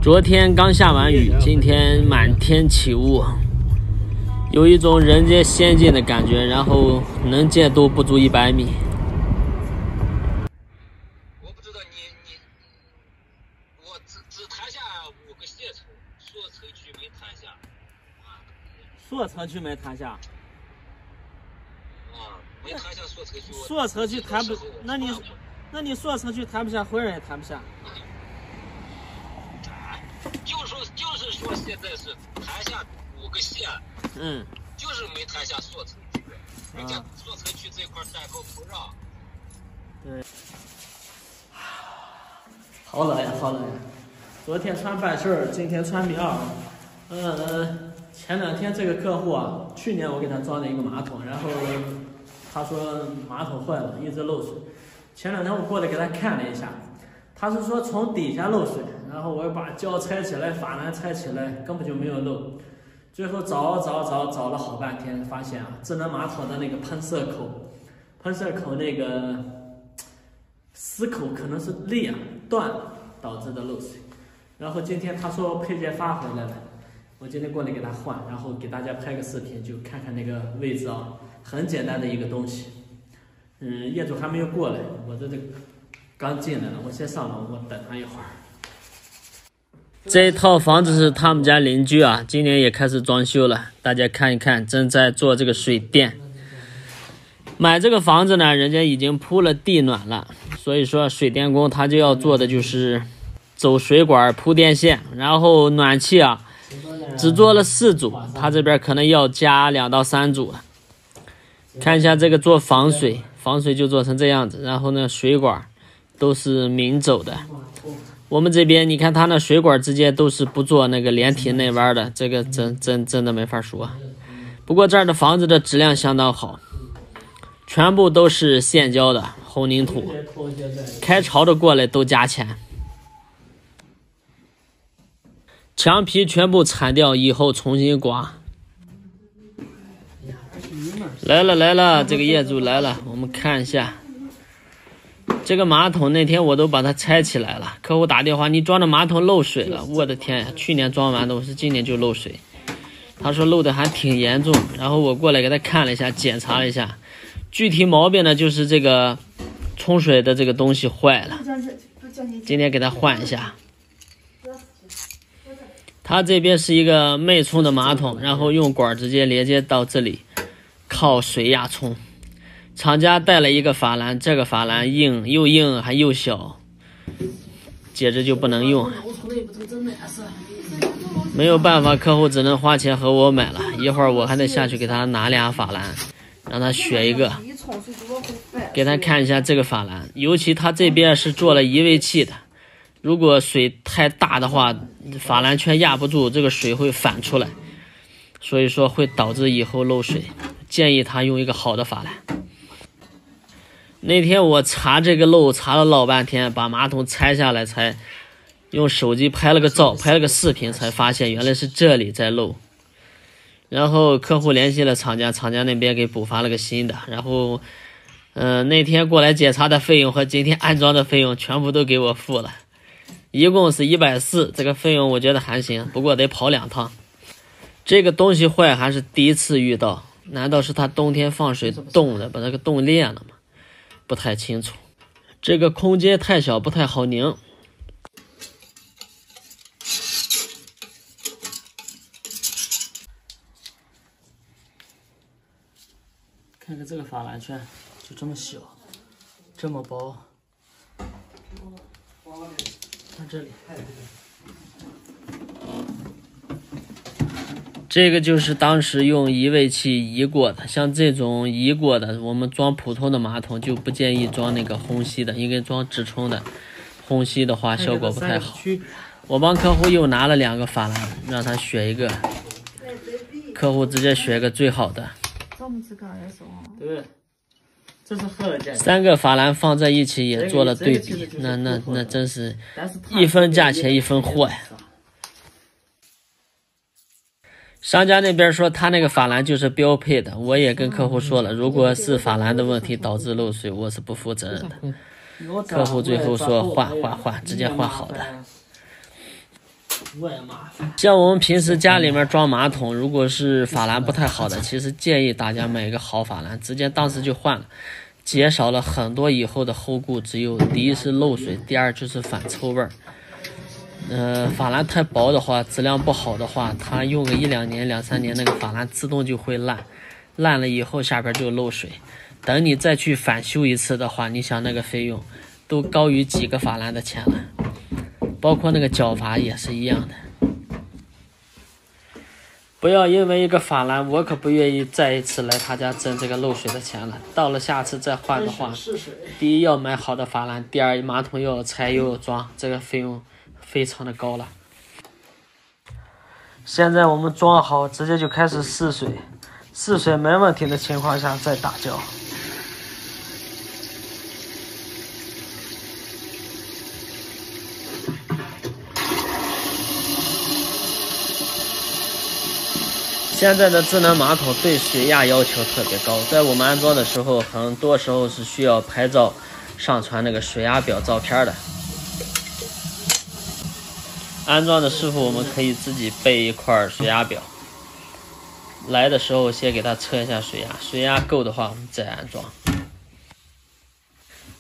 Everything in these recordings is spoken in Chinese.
昨天刚下完雨，今天满天起雾，有一种人间仙境的感觉，然后能见度不足100米。我不知道我只谈下5个县城，所城区没谈下。所城区没谈下。没谈下所城区。所城区谈不，那你所城区谈不下，回人也谈不下。就是说现在是谈下5个县，就是没谈下所城区，人家所城区这块山口不让。对，好冷呀，好冷呀！昨天穿半袖，今天穿棉袄。前2天这个客户啊，去年我给他装了一个马桶，然后他说马桶坏了，一直漏水。前2天我过来给他看了一下，他是说从底下漏水，然后我把胶拆起来，法兰拆起来，根本就没有漏。最后找了好半天，发现啊，智能马桶的那个喷射口那个死口可能是裂断了，导致的漏水。然后今天他说配件发回来了，我今天过来给他换，然后给大家拍个视频，就看看那个位置啊，很简单的一个东西。业主还没有过来，我这刚进来了，我先上楼，我等他一会儿。这套房子是他们家邻居啊，今年也开始装修了，大家看一看，正在做这个水电。买这个房子呢，人家已经铺了地暖了，所以说水电工他就要做的就是走水管铺电线，然后暖气啊只做了4组，他这边可能要加2到3组。看一下这个做防水就做成这样子，然后呢水管都是明走的。我们这边你看它那水管之间都是不做那个连体内弯的，这个真的没法说。不过这儿的房子的质量相当好，全部都是现浇的混凝土，开潮的过来都加钱。墙皮全部铲掉以后重新刮。来了，这个业主来了，我们看一下这个马桶。那天我都把它拆起来了，客户打电话，你装的马桶漏水了，我的天呀，去年装完的，我是今年就漏水。他说漏的还挺严重，然后我过来给他看了一下，检查了一下，具体毛病呢就是这个冲水的这个东西坏了，今天给他换一下。他这边是一个脉冲的马桶，然后用管直接连接到这里，靠水压冲。厂家带了一个法兰，这个法兰又硬还又小，简直就不能用。没有办法，客户只能花钱和我买了。一会儿我还得下去给他拿2法兰，让他选一个，给他看一下这个法兰。尤其他这边是做了移位器的，如果水太大的话，法兰圈压不住，这个水会反出来，所以说会导致以后漏水。建议他用一个好的法兰。那天我查这个漏查了老半天，把马桶拆下来，才用手机拍了个照，拍了个视频，才发现原来是这里在漏。然后客户联系了厂家，厂家那边给补发了个新的。然后那天过来检查的费用和今天安装的费用全部都给我付了，一共是140，这个费用我觉得还行，不过得跑2趟。这个东西坏还是第一次遇到，难道是他冬天放水冻的，把这个冻裂了吗？不太清楚。这个空间太小，不太好拧。看看这个法兰圈，就这么小，这么薄。看这里。这个就是当时用移位器移过的，像这种移过的，我们装普通的马桶就不建议装那个虹吸的，应该装直冲的。虹吸的话效果不太好。我帮客户又拿了2个法兰，让他选一个，客户直接选一个最好的。对，这是合件。3个法兰放在一起也做了对比，那真是一分价钱一分货呀。商家那边说他那个法兰就是标配的，我也跟客户说了，如果是法兰的问题导致漏水，我是不负责任的。客户最后说换，直接换好的。我也麻烦。像我们平时家里面装马桶，如果是法兰不太好的，其实建议大家买一个好法兰，直接当时就换了，减少了很多以后的后顾之忧。第一是漏水，第二就是反臭味儿。法兰太薄的话，质量不好的话，它用个1-2年、2-3年，那个法兰自动就会烂，烂了以后下边就漏水。等你再去返修一次的话，你想那个费用都高于几个法兰的钱了，包括那个搅阀也是一样的。不要因为一个法兰，我可不愿意再一次来他家挣这个漏水的钱了。到了下次再换的话，第一要买好的法兰，第二马桶又要拆又要装，这个费用非常的高了。现在我们装好，直接就开始试水，试水没问题的情况下再打胶。现在的智能马桶对水压要求特别高，在我们安装的时候，很多时候是需要拍照上传那个水压表照片的。安装的师傅我们可以自己备一块水压表，来的时候先给它测一下水压，水压够的话我们再安装。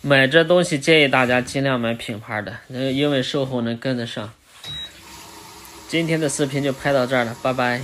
买这东西建议大家尽量买品牌的，因为售后能跟得上。今天的视频就拍到这儿了，拜拜。